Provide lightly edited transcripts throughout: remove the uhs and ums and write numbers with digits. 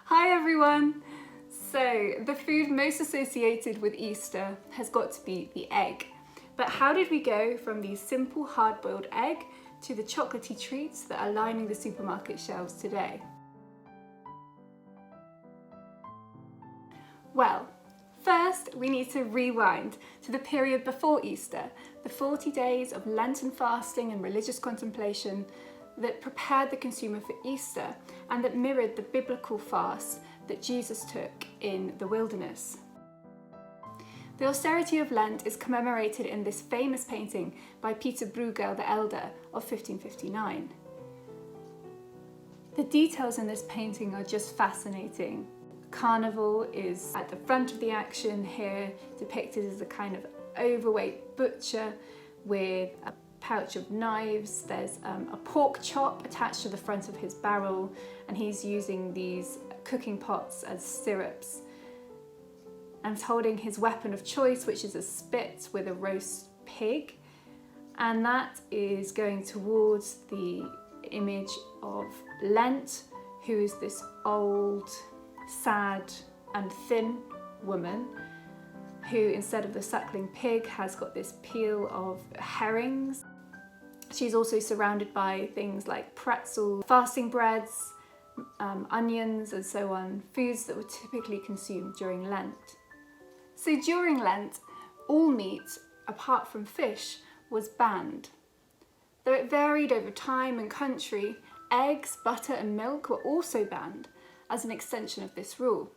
Hi everyone! So, the food most associated with Easter has got to be the egg. But how did we go from the simple hard-boiled egg to the chocolatey treats that are lining the supermarket shelves today? Well, first we need to rewind to the period before Easter, the 40 days of Lenten fasting and religious contemplation that prepared the consumer for Easter and that mirrored the biblical fast that Jesus took in the wilderness. The austerity of Lent is commemorated in this famous painting by Peter Bruegel the Elder of 1559. The details in this painting are just fascinating. Carnival is at the front of the action here, depicted as a kind of overweight butcher with a pouch of knives. There's a pork chop attached to the front of his barrel, and he's using these cooking pots as stirrups. And holding his weapon of choice, which is a spit with a roast pig, and that is going towards the image of Lent, who is this old, sad and thin woman who, instead of the suckling pig, has got this peel of herrings. She's also surrounded by things like pretzels, fasting breads, onions and so on, foods that were typically consumed during Lent. So during Lent, all meat, apart from fish, was banned. Though it varied over time and country, eggs, butter and milk were also banned as an extension of this rule.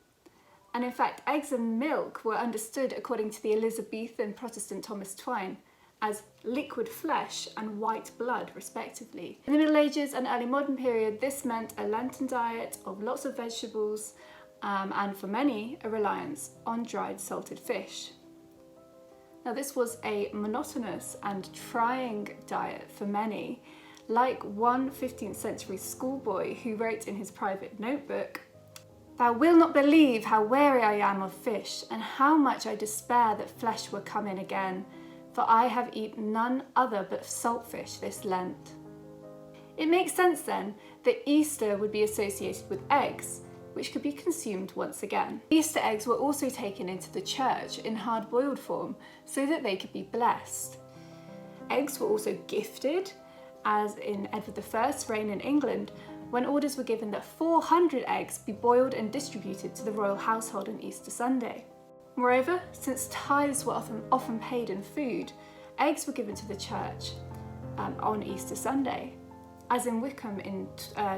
And in fact, eggs and milk were understood, according to the Elizabethan Protestant Thomas Twine, as liquid flesh and white blood, respectively. In the Middle Ages and early modern period, this meant a Lenten diet of lots of vegetables and, for many, a reliance on dried salted fish. Now, this was a monotonous and trying diet for many, like one 15th century schoolboy who wrote in his private notebook, "Thou wilt not believe how weary I am of fish, and how much I despair that flesh will come in again, for I have eaten none other but saltfish this Lent." It makes sense then that Easter would be associated with eggs, which could be consumed once again. Easter eggs were also taken into the church in hard-boiled form so that they could be blessed. Eggs were also gifted, as in Edward I's reign in England, when orders were given that 400 eggs be boiled and distributed to the royal household on Easter Sunday. Moreover, since tithes were often paid in food, eggs were given to the church on Easter Sunday, as in Wickham in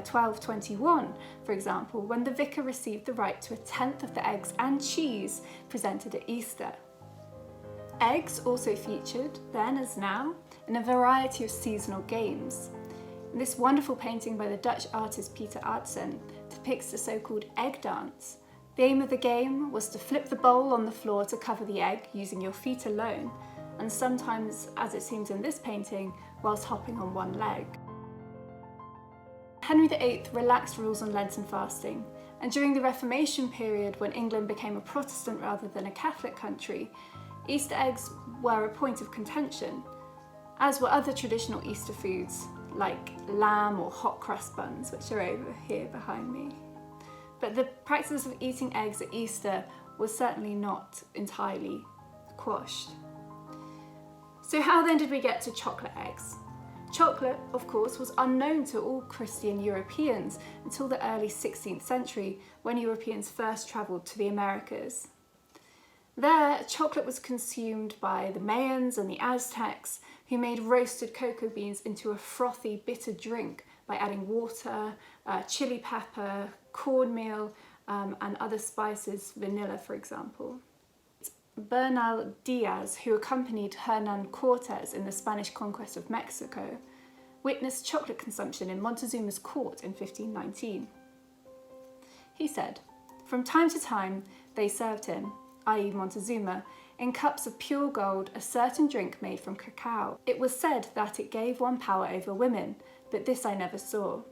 1221, for example, when the vicar received the right to a tenth of the eggs and cheese presented at Easter. Eggs also featured, then as now, in a variety of seasonal games. This wonderful painting by the Dutch artist Pieter Aertsen depicts the so-called egg dance. The aim of the game was to flip the bowl on the floor to cover the egg using your feet alone, and sometimes, as it seems in this painting, whilst hopping on one leg. Henry VIII relaxed rules on Lenten fasting, and during the Reformation period, when England became a Protestant rather than a Catholic country, Easter eggs were a point of contention, as were other traditional Easter foods, like lamb or hot crust buns, which are over here behind me. But the practice of eating eggs at Easter was certainly not entirely quashed. So how then did we get to chocolate eggs? Chocolate, of course, was unknown to all Christian Europeans until the early 16th century, when Europeans first travelled to the Americas. There, chocolate was consumed by the Mayans and the Aztecs, who made roasted cocoa beans into a frothy, bitter drink by adding water, chili pepper, cornmeal, and other spices, vanilla, for example. Bernal Diaz, who accompanied Hernan Cortes in the Spanish conquest of Mexico, witnessed chocolate consumption in Montezuma's court in 1519. He said, "From time to time they served him, i.e. Montezuma, in cups of pure gold a certain drink made from cacao. It was said that it gave one power over women, but this I never saw.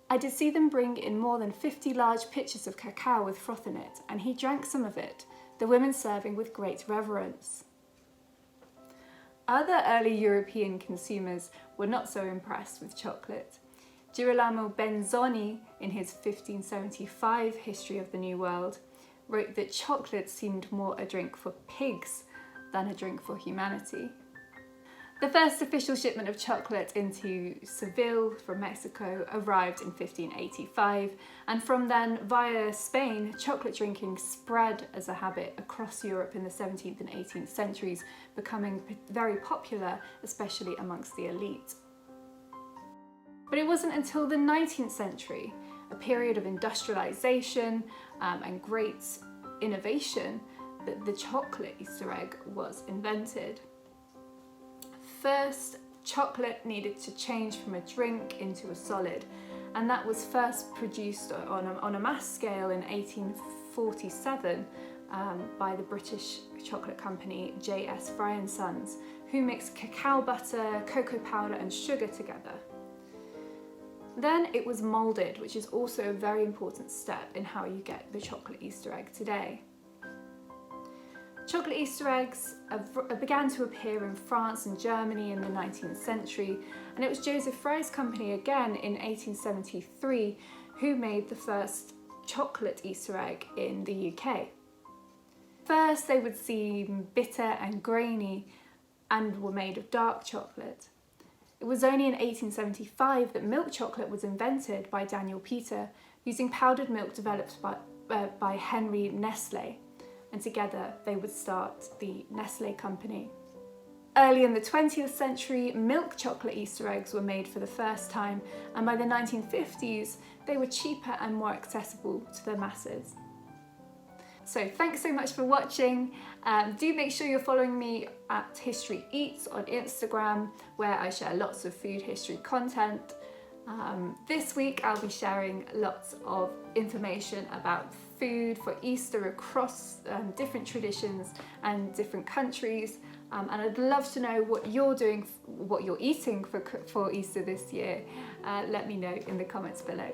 I did see them bring in more than 50 large pitchers of cacao with froth in it, and he drank some of it, the women serving with great reverence." Other early European consumers were not so impressed with chocolate. Girolamo Benzoni, in his 1575 History of the New World, wrote that chocolate seemed more a drink for pigs than a drink for humanity. The first official shipment of chocolate into Seville from Mexico arrived in 1585, and from then, via Spain, chocolate drinking spread as a habit across Europe in the 17th and 18th centuries, becoming very popular, especially amongst the elite. But it wasn't until the 19th century, a period of industrialization and great innovation, that the chocolate Easter egg was invented. First, chocolate needed to change from a drink into a solid, and that was first produced on a mass scale in 1847 by the British chocolate company J.S. Fry & Sons, who mixed cacao butter, cocoa powder and sugar together. Then it was moulded, which is also a very important step in how you get the chocolate Easter egg today. Chocolate Easter eggs began to appear in France and Germany in the 19th century, and it was Joseph Fry's company again in 1873 who made the first chocolate Easter egg in the UK. First, they would seem bitter and grainy and were made of dark chocolate. It was only in 1875 that milk chocolate was invented by Daniel Peter using powdered milk developed by Henry Nestle, and together they would start the Nestle company. Early in the 20th century, milk chocolate Easter eggs were made for the first time, and by the 1950s they were cheaper and more accessible to the masses. So thanks so much for watching. Do make sure you're following me at History Eats on Instagram, where I share lots of food history content. This week I'll be sharing lots of information about food for Easter across different traditions and different countries, and I'd love to know what you're doing, what you're eating for Easter this year. Let me know in the comments below.